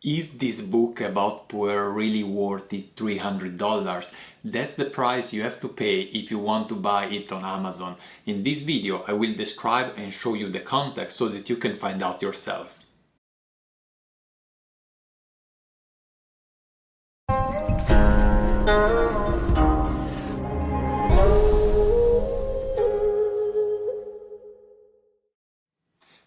Is this book about Pu'er really worth it $300? That's the price you have to pay if you want to buy it on Amazon. In this video I will describe and show you the context so that you can find out yourself.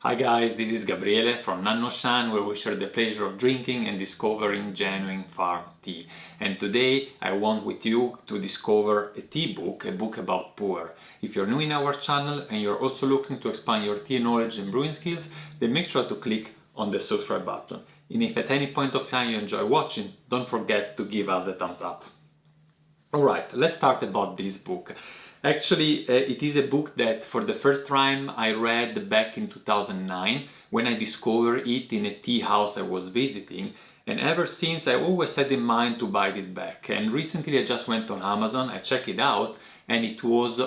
Hi guys, this is Gabriele from nannuoshan, where we share the pleasure of drinking and discovering genuine farm tea. And today I want with you to discover a tea book, a book about Pu'er. If you're new in our channel and you're also looking to expand your tea knowledge and brewing skills, then make sure to click on the subscribe button. And if at any point of time you enjoy watching, don't forget to give us a thumbs up. Alright, let's start about this book. Actually, it is a book that for the first time I read back in 2009 when I discovered it in a tea house I was visiting, and ever since I always had in mind to buy it back. And recently I just went on Amazon, I checked it out, and it cost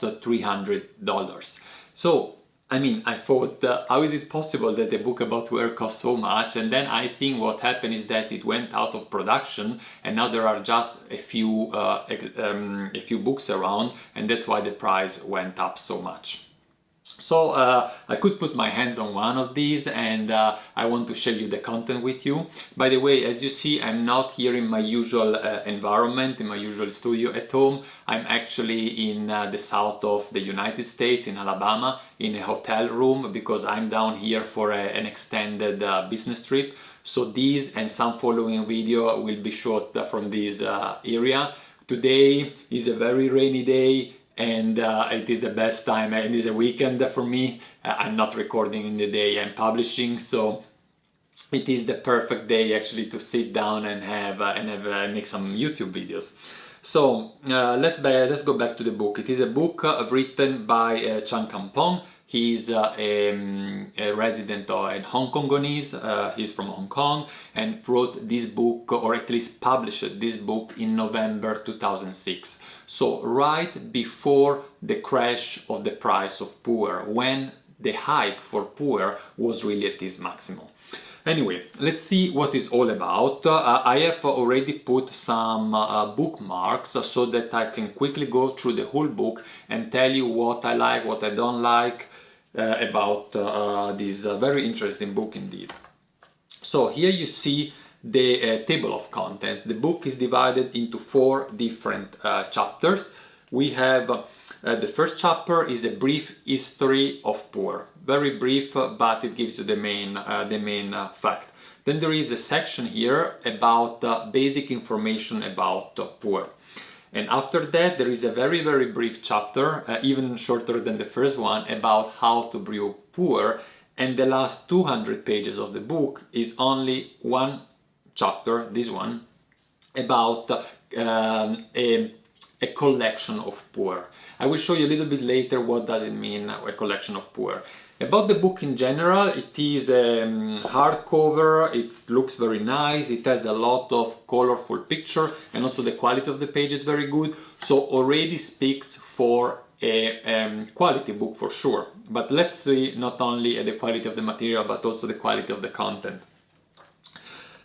$300. So I thought, how is it possible that a book about Pu'er costs so much? And then I think what happened is that it went out of production, and now there are just a few books around, and that's why the price went up so much. So I could put my hands on one of these, and I want to share you the content with you. By the way, as you see, I'm not here in my usual environment, in my usual studio at home. I'm actually in the south of the United States, in Alabama, in a hotel room, because I'm down here for an extended business trip. So these and some following video will be shot from this area. Today is a very rainy day, and it is the best time, and it is a weekend for me. I'm not recording in the day I'm publishing, so it is the perfect day actually to sit down and make some YouTube videos. So let's go back to the book. It is a book written by Kam Pong. He's a resident and Hong Kongese. He's from Hong Kong and wrote this book, or at least published this book, in November 2006. So right before the crash of the price of Pu'er, when the hype for Pu'er was really at its maximum. Anyway, let's see what it's all about. I have already put some bookmarks so that I can quickly go through the whole book and tell you what I like, what I don't like about this very interesting book indeed. So here you see the table of contents. The book is divided into 4 different chapters. We have the first chapter is a brief history of Pu'er. Very brief, but it gives you the main fact. Then there is a section here about basic information about Pu'er. And after that there is a very brief chapter, even shorter than the first one, about how to brew Pu'er. And the last 200 pages of the book is only one chapter, this one, about a collection of Pu'er. I will show you a little bit later what does it mean, a collection of Pu'er. About the book in general, it is hardcover, it looks very nice, it has a lot of colorful picture, and also the quality of the page is very good, so already speaks for a quality book for sure. But let's see not only the quality of the material, but also the quality of the content.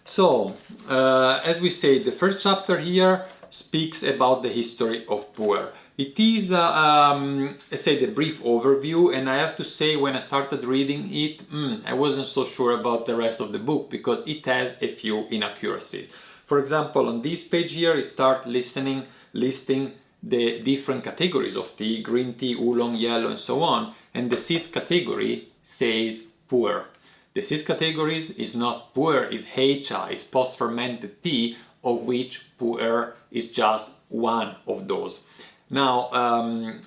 So, as we say, the first chapter here speaks about the history of Pu'er. It is, let's say, the brief overview, and I have to say, when I started reading it, I wasn't so sure about the rest of the book, because it has a few inaccuracies. For example, on this page here, it starts listing the different categories of tea: green tea, oolong, yellow, and so on, and the 6th category says Pu'er. The 6 categories is not Pu'er, is heicha, is post-fermented tea, of which Pu'er is just one of those. Now,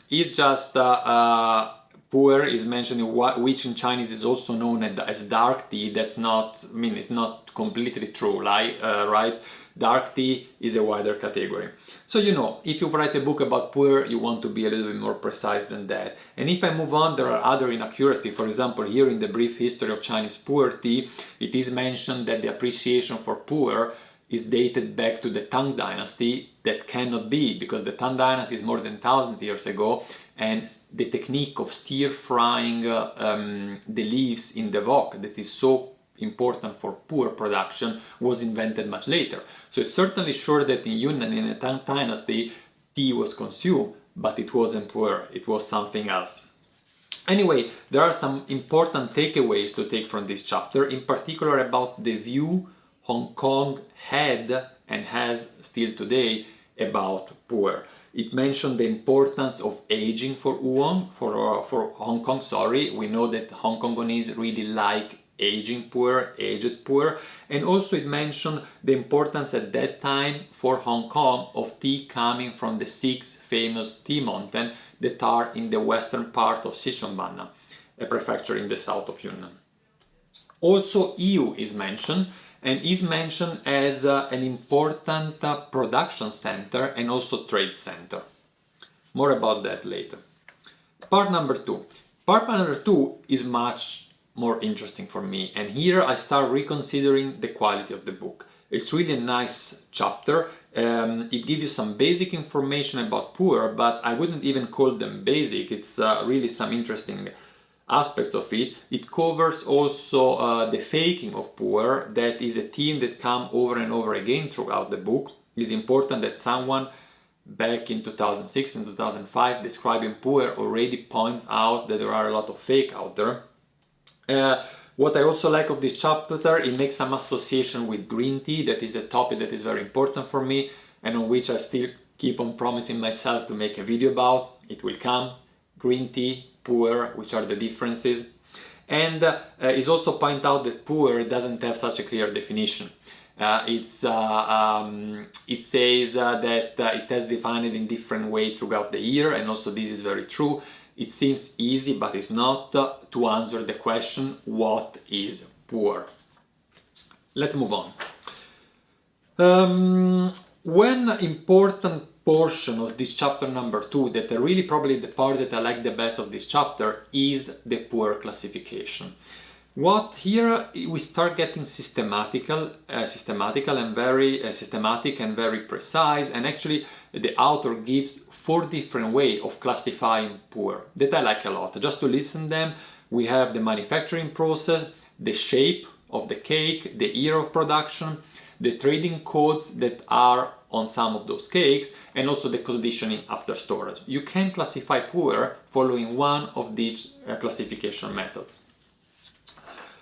it's just Pu'er is mentioned, which in Chinese is also known as dark tea. That's not, it's not completely true, right? Dark tea is a wider category. So, if you write a book about Pu'er, you want to be a little bit more precise than that. And if I move on, there are other inaccuracies. For example, here in the brief history of Chinese Pu'er tea, it is mentioned that the appreciation for Pu'er is dated back to the Tang Dynasty. That cannot be, because the Tang Dynasty is more than thousands of years ago, and the technique of stir frying the leaves in the wok that is so important for Pu'er production was invented much later. So it's certainly sure that in Yunnan, in the Tang Dynasty, tea was consumed, but it wasn't Pu'er, it was something else. Anyway, there are some important takeaways to take from this chapter, in particular about the view Hong Kong had and has still today about Pu'er. It mentioned the importance of aging for Hong Kong. Sorry, we know that Hong Kongese really like aged Pu'er, and also it mentioned the importance at that time for Hong Kong of tea coming from the 6 famous tea mountains that are in the western part of Xishuangbanna, a prefecture in the south of Yunnan. Also, EU is mentioned, and is mentioned as an important production center and also trade center. More about that later. Part number 2. Part number 2 is much more interesting for me, and here I start reconsidering the quality of the book. It's really a nice chapter. It gives you some basic information about Pu'er, but I wouldn't even call them basic. It's really some interesting aspects of it. It covers also the faking of Pu'er. That is a theme that comes over and over again throughout the book. It's important that someone back in 2006 and 2005 describing Pu'er already points out that there are a lot of fake out there. What I also like of this chapter, it makes some association with green tea. That is a topic that is very important for me and on which I still keep on promising myself to make a video about. It will come. Green tea, Pu'er, which are the differences. And it's also point out that Pu'er doesn't have such a clear definition. It says that it has defined it in different ways throughout the year, and also this is very true. It seems easy, but it's not, to answer the question, what is Pu'er? Let's move on. One important portion of this chapter number 2, that really probably the part that I like the best of this chapter, is the Pu'er classification. What here we start getting systematic and very precise, and actually the author gives 4 different ways of classifying Pu'er that I like a lot. Just to listen them, we have the manufacturing process, the shape of the cake, the year of production, the trading codes that are on some of those cakes, and also the conditioning after storage. You can classify Pu'er following one of these classification methods.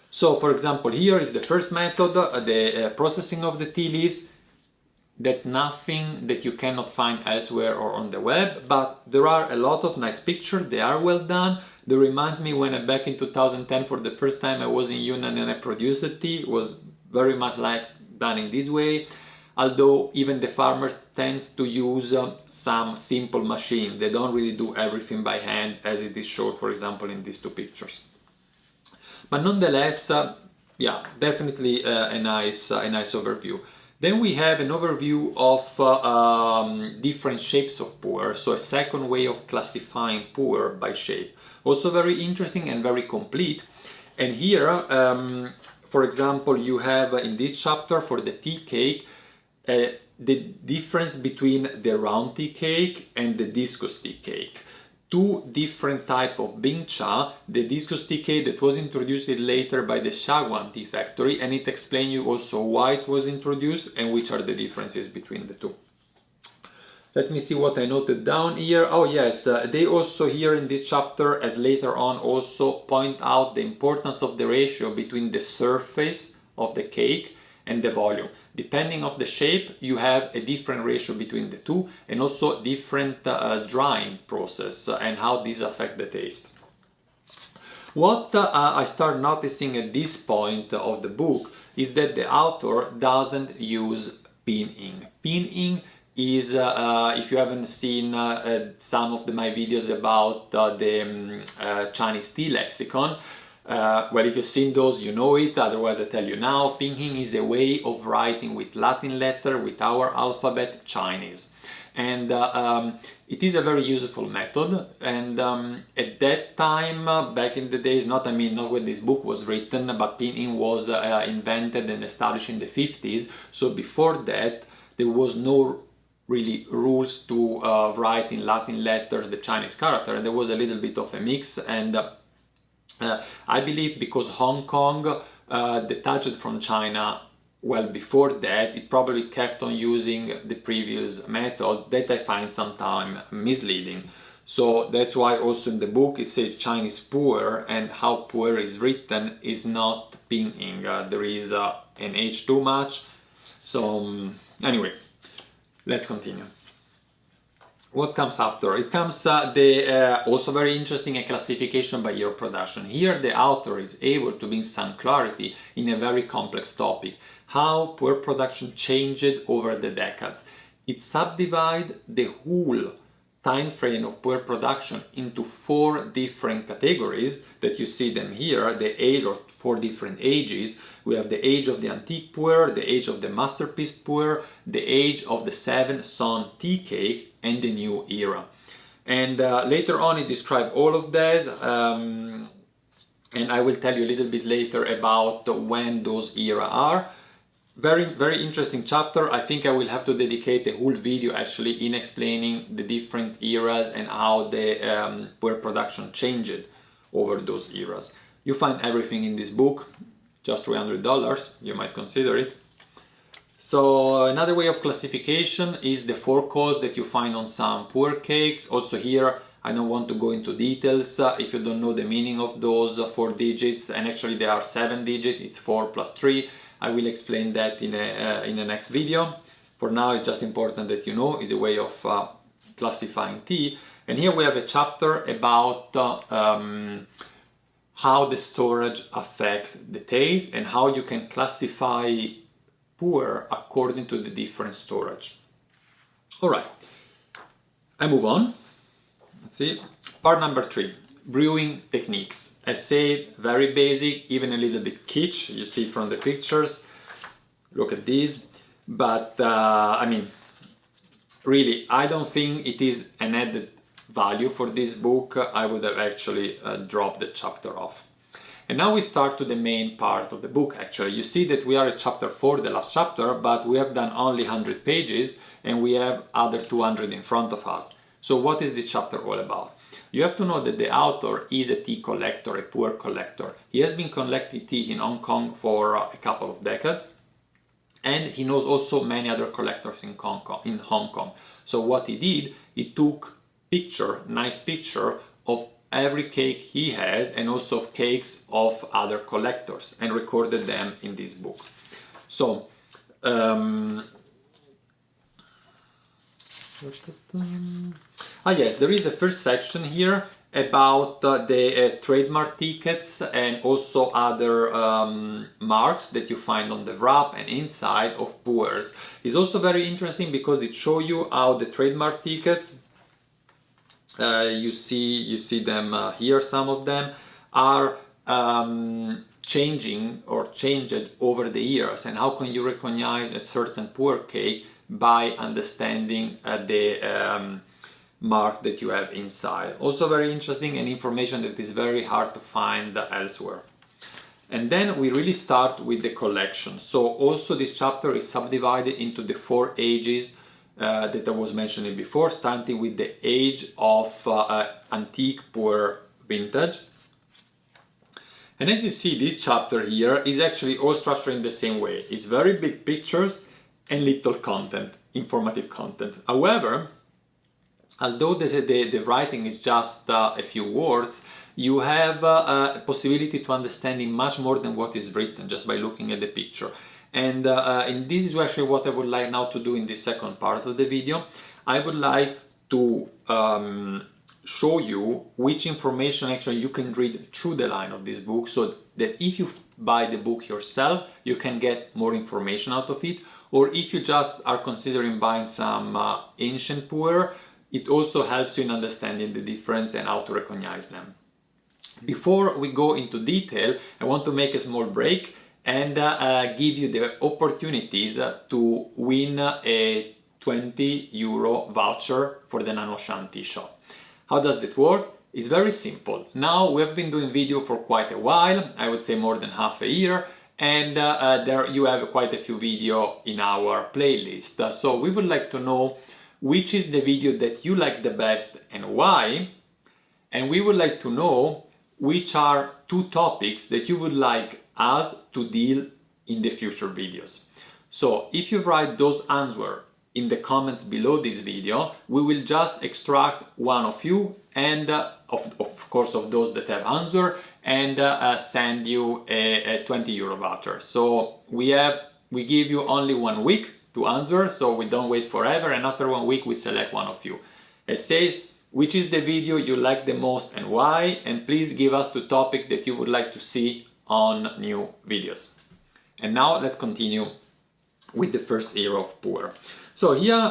So, for example, here is the first method, the processing of the tea leaves. That's nothing that you cannot find elsewhere or on the web, but there are a lot of nice pictures. They are well done. That reminds me when back in 2010 for the first time I was in Yunnan and I produced a tea. It was very much like done in this way, although even the farmers tend to use some simple machine. They don't really do everything by hand as it is shown, for example, in these 2 pictures. But nonetheless, yeah, definitely a nice overview. Then we have an overview of different shapes of Pu'er, so a second way of classifying Pu'er by shape. Also very interesting and very complete. And here, for example, you have in this chapter for the tea cake, the difference between the round tea cake and the discus tea cake. 2 different types of Bing Cha, the discus tea cake that was introduced later by the Shagwan tea factory, and it explains you also why it was introduced and which are the differences between the 2. Let me see what I noted down here. Oh yes, they also here in this chapter, as later on, also point out the importance of the ratio between the surface of the cake and the volume. Depending on the shape, you have a different ratio between the 2, and also different drying process and how these affect the taste. What I start noticing at this point of the book is that the author doesn't use pinyin. Pinyin is, if you haven't seen some of my videos about the Chinese tea lexicon, well, if you've seen those, you know it. Otherwise, I tell you now, pinyin is a way of writing with Latin letter, with our alphabet, Chinese. And it is a very useful method. And at that time, back in the days, not when this book was written, but pinyin was invented and established in the 50s. So before that, there was no really rules to write in Latin letters the Chinese character. And there was a little bit of a mix, and I believe because Hong Kong detached from China well before that. It probably kept on using the previous methods that I find sometimes misleading. So that's why also in the book it says Chinese Pu'er, and how Pu'er is written is not pinyin. There is an H too much. So anyway, let's continue. What comes after? It comes also very interesting, a classification by year of production. Here the author is able to bring some clarity in a very complex topic, how Pu'er production changed over the decades. It subdivides the whole time frame of Pu'er production into 4 different categories that you see them here, the age, or 4 different ages. We have the age of the antique Pu'er, the age of the masterpiece Pu'er, the age of the 7-son tea cake, and the new era. And later on he describes all of this, and I will tell you a little bit later about when those era are. Very, very interesting chapter. I think I will have to dedicate a whole video actually in explaining the different eras and how the Pu'er production changed over those eras. You find everything in this book, just $300, you might consider it. So another way of classification is the 4 codes that you find on some Pu'er cakes. Also here, I don't want to go into details if you don't know the meaning of those 4 digits, and actually there are 7 digits, it's 4 plus 3. I will explain that in the next video. For now, it's just important that you know it's a way of classifying tea. And here we have a chapter about how the storage affects the taste and how you can classify Pu'er according to the different storage. All right, I move on. Let's see. Part number 3, brewing techniques. I say very basic, even a little bit kitsch. You see from the pictures. Look at these. But I mean, really, I don't think it is an added value for this book. I would have actually dropped the chapter off. And now we start to the main part of the book. Actually, you see that we are at chapter 4, the last chapter, but we have done only 100 pages and we have other 200 in front of us. So what is this chapter all about? You have to know that the author is a tea collector, a Pu'er collector. He has been collecting tea in Hong Kong for a couple of decades, and he knows also many other collectors in Hong Kong. So what he did, he took nice picture of every cake he has and also of cakes of other collectors and recorded them in this book. So yes, there is a first section here about the trademark tickets and also other marks that you find on the wrap and inside of Pu'ers. It's also very interesting because it shows you how the trademark tickets, you see them here, some of them are changing or changed over the years, and how can you recognize a certain Pu'er cake by understanding the mark that you have inside. Also very interesting and information that is very hard to find elsewhere. And then we really start with the collection. So also this chapter is subdivided into the 4 ages that I was mentioning before, starting with the age of antique Pu'er vintage. And as you see, this chapter here is actually all structured in the same way. It's very big pictures and little content, informative content. However, although the writing is just a few words, you have a possibility to understanding much more than what is written just by looking at the picture. And this is actually what I would like now to do in this second part of the video. I would like to show you which information actually you can read through the line of this book, so that if you buy the book yourself, you can get more information out of it, or if you just are considering buying some ancient Pu'er, it also helps you in understanding the difference and how to recognize them. Before we go into detail, I want to make a small break and give you the opportunities to win a €20 voucher for the nannuoshan tea shop. How does that work? It's very simple. Now we have been doing video for quite a while, I would say more than half a year, and there you have quite a few videos in our playlist. So we would like to know which is the video that you like the best and why, and we would like to know which are 2 topics that you would like us to deal in the future videos. So if you write those answers in the comments below this video, we will just extract one of you and of course of those that have answer, and send you a 20 euro voucher. So we give you only 1 week to answer, so we don't wait forever, and after 1 week we select one of you. I say which is the video you like the most and why, and please give us the topic that you would like to see on new videos. And now let's continue with the first era of Pu'er. So here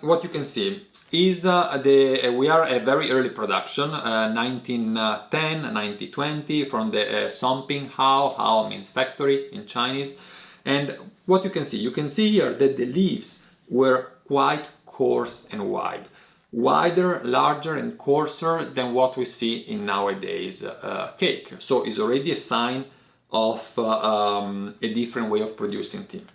what you can see is we are a very early production, 1910, 1920, from the Somping Hao. Hao means factory in Chinese. And what you can see here that the leaves were quite coarse and wide. Wider, larger and coarser than what we see in nowadays cake. So it's already a sign of a different way of producing tea.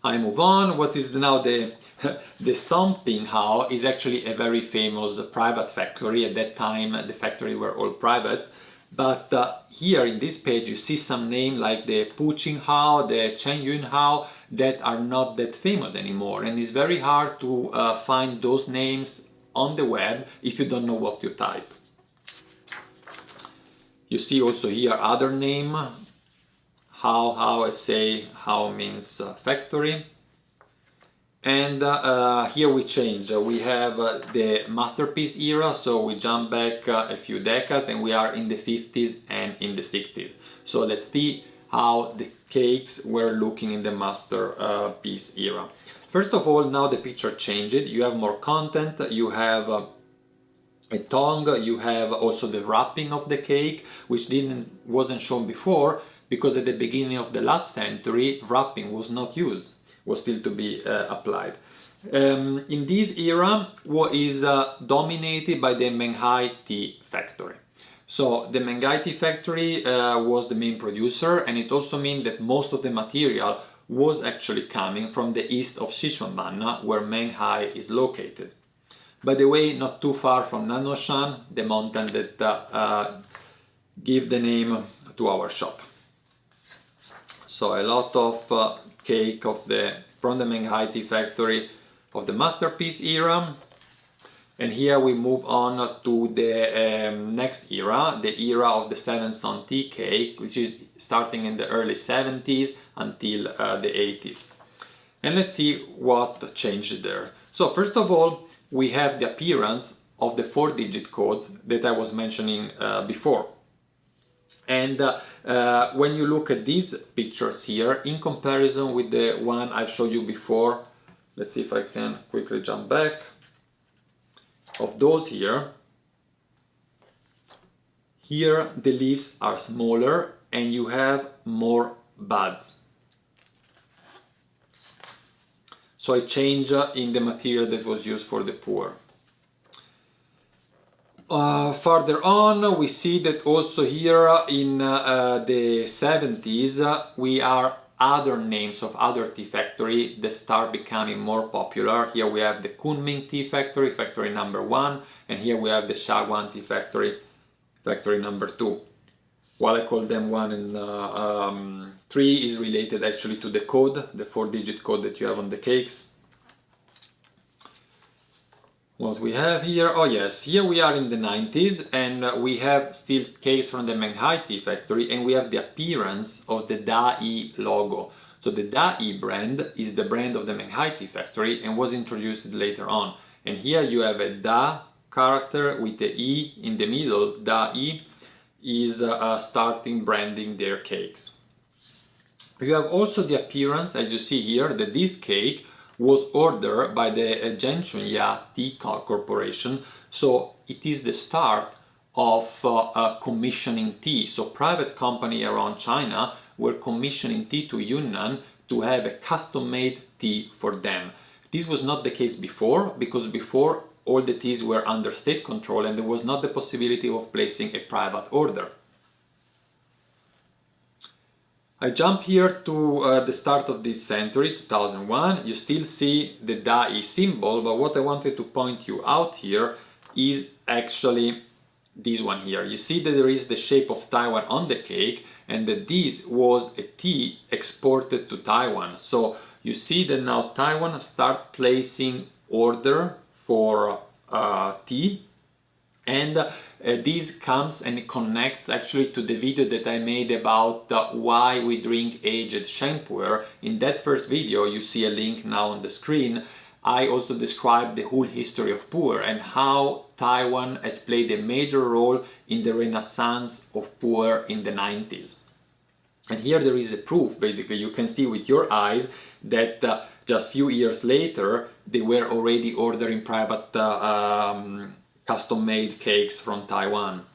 I move on. What is now the Somping Hao is actually a very famous private factory. At that time the factory were all private, but here in this page you see some names like the Puqing Hao, the Chenyun Hao that are not that famous anymore, and it's very hard to find those names on the web if you don't know what you type. You see also here other name. How I say how means factory, and here we change. We have the masterpiece era, so we jump back a few decades and we are in the 50s and in the 60s. So let's see how the cakes were looking in the masterpiece era. First of all, now the picture changed. You have more content, you have a tongue, you have also the wrapping of the cake, which wasn't shown before, because at the beginning of the last century wrapping was not used, was still to be applied. In this era what is dominated by the Menghai tea factory. So the Menghai tea factory was the main producer, and it also means that most of the material was actually coming from the east of Sichuan, where Menghai is located. By the way, not too far from Nannuoshan, the mountain that give the name to our shop. So a lot of cake from the Menghai tea factory of the masterpiece era. And here we move on to the next era, the era of the Seven Son tea cake, which is starting in the early 70s until the 80s. And let's see what changed there. So first of all, we have the appearance of the 4-digit codes that I was mentioning before. And when you look at these pictures here, in comparison with the one I've showed you before, let's see if I can quickly jump back, of those here the leaves are smaller and you have more buds. So a change in the material that was used for the Pu'er. Further on, we see that also here in the 70s we are other names of other tea factory that start becoming more popular. Here we have the Kunming tea factory, factory number 1, and here we have the Shaguan tea factory, factory number 2. While I call them 1 and 3 is related actually to the code, the 4-digit code that you have on the cakes. What we have here, oh yes, here we are in the 90s and we have still cakes from the Menghai tea factory, and we have the appearance of the Da-I logo. So the Da-I brand is the brand of the Menghai tea factory and was introduced later on. And here you have a Da character with the E in the middle. Da-I is starting branding their cakes. You have also the appearance, as you see here, that this cake was ordered by the Zhenchun Tea Corporation, so it is the start of commissioning tea. So private company around China were commissioning tea to Yunnan to have a custom-made tea for them. This was not the case before, because before all the teas were under state control and there was not the possibility of placing a private order. I jump here to the start of this century, 2001. You still see the Da-I symbol, but what I wanted to point you out here is actually this one here. You see that there is the shape of Taiwan on the cake, and that this was a tea exported to Taiwan. So you see that now Taiwan start placing order for tea, and this comes and it connects actually to the video that I made about why we drink aged Pu'er. In that first video, you see a link now on the screen, I also described the whole history of Pu'er and how Taiwan has played a major role in the renaissance of Pu'er in the 90s. And here there is a proof, basically, you can see with your eyes that just few years later they were already ordering private custom-made cakes from Taiwan.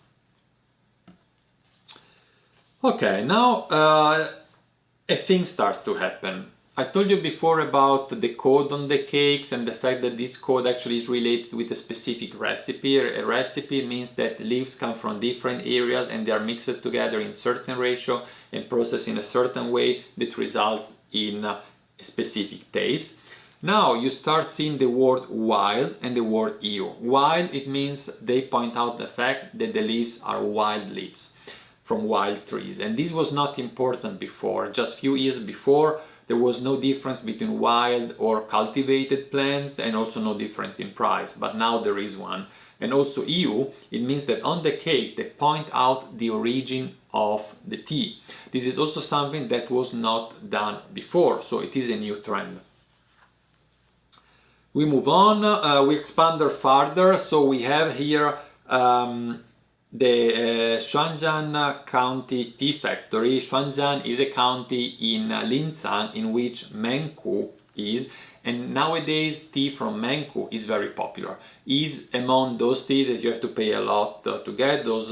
Okay, now a thing starts to happen. I told you before about the code on the cakes and the fact that this code actually is related with a specific recipe. A recipe means that leaves come from different areas and they are mixed together in certain ratio and processed in a certain way that results in a specific taste. Now you start seeing the word wild and the word EU. Wild, it means they point out the fact that the leaves are wild leaves from wild trees, and this was not important before. Just few years before, there was no difference between wild or cultivated plants, and also no difference in price, but now there is one. And also EU, it means that on the cake they point out the origin of the tea. This is also something that was not done before, so it is a new trend. We move on, we expand further, so we have here the Shenzhen County Tea Factory. Shenzhen is a county in Linzang in which Menku is, and nowadays tea from Menku is very popular. Is among those tea that you have to pay a lot to get, those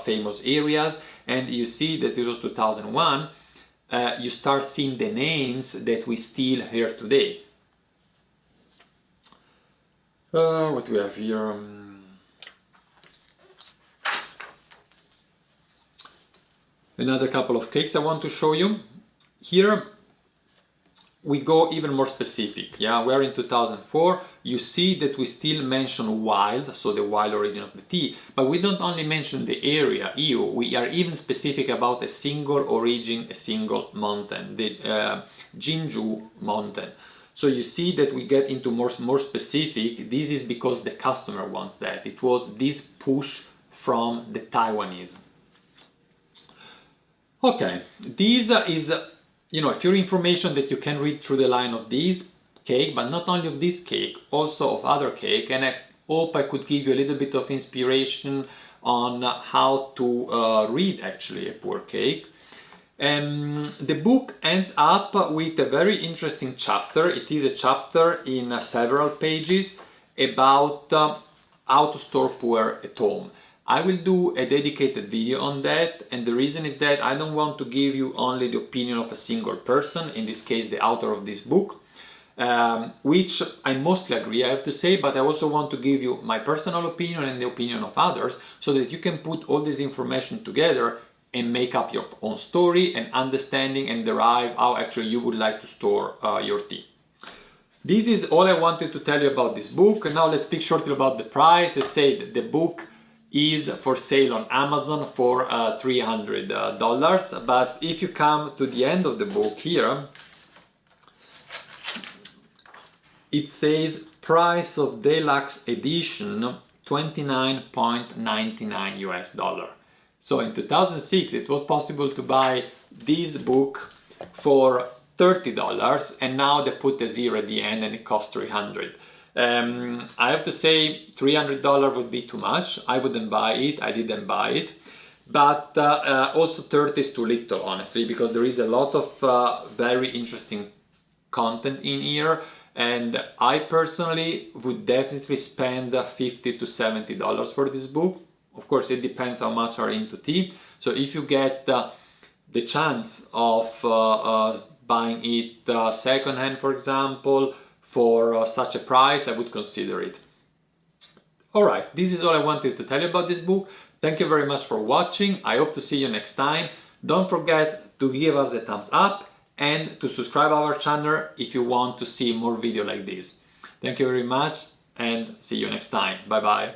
famous areas, and you see that it was 2001, you start seeing the names that we still hear today. What do we have here? Another couple of cakes I want to show you. Here we go even more specific. Yeah, we're in 2004. You see that we still mention wild, so the wild origin of the tea, but we don't only mention the area, EU, we are even specific about a single origin, a single mountain, the Jinju mountain. So you see that we get into more specific. This is because the customer wants that. It was this push from the Taiwanese. Okay, this is, a few information that you can read through the line of this cake, but not only of this cake, also of other cake, and I hope I could give you a little bit of inspiration on how to read actually a Pu'er cake. The book ends up with a very interesting chapter. It is a chapter in several pages about how to store Pu'er at home. I will do a dedicated video on that, and the reason is that I don't want to give you only the opinion of a single person, in this case the author of this book, which I mostly agree, I have to say, but I also want to give you my personal opinion and the opinion of others, so that you can put all this information together and make up your own story and understanding and derive how actually you would like to store your tea. This is all I wanted to tell you about this book. And now let's speak shortly about the price. I said the book is for sale on Amazon for $300, but if you come to the end of the book here, it says price of deluxe edition $29.99 US. So in 2006 it was possible to buy this book for $30, and now they put a zero at the end and it costs $300. I have to say $300 would be too much. I wouldn't buy it, I didn't buy it, but also 30 is too little, honestly, because there is a lot of very interesting content in here, and I personally would definitely spend $50 to $70 for this book. Of course, it depends how much are into tea. So if you get the chance of buying it second-hand, for example, for such a price, I would consider it. Alright, this is all I wanted to tell you about this book. Thank you very much for watching. I hope to see you next time. Don't forget to give us a thumbs up and to subscribe our channel if you want to see more videos like this. Thank you very much and see you next time. Bye bye.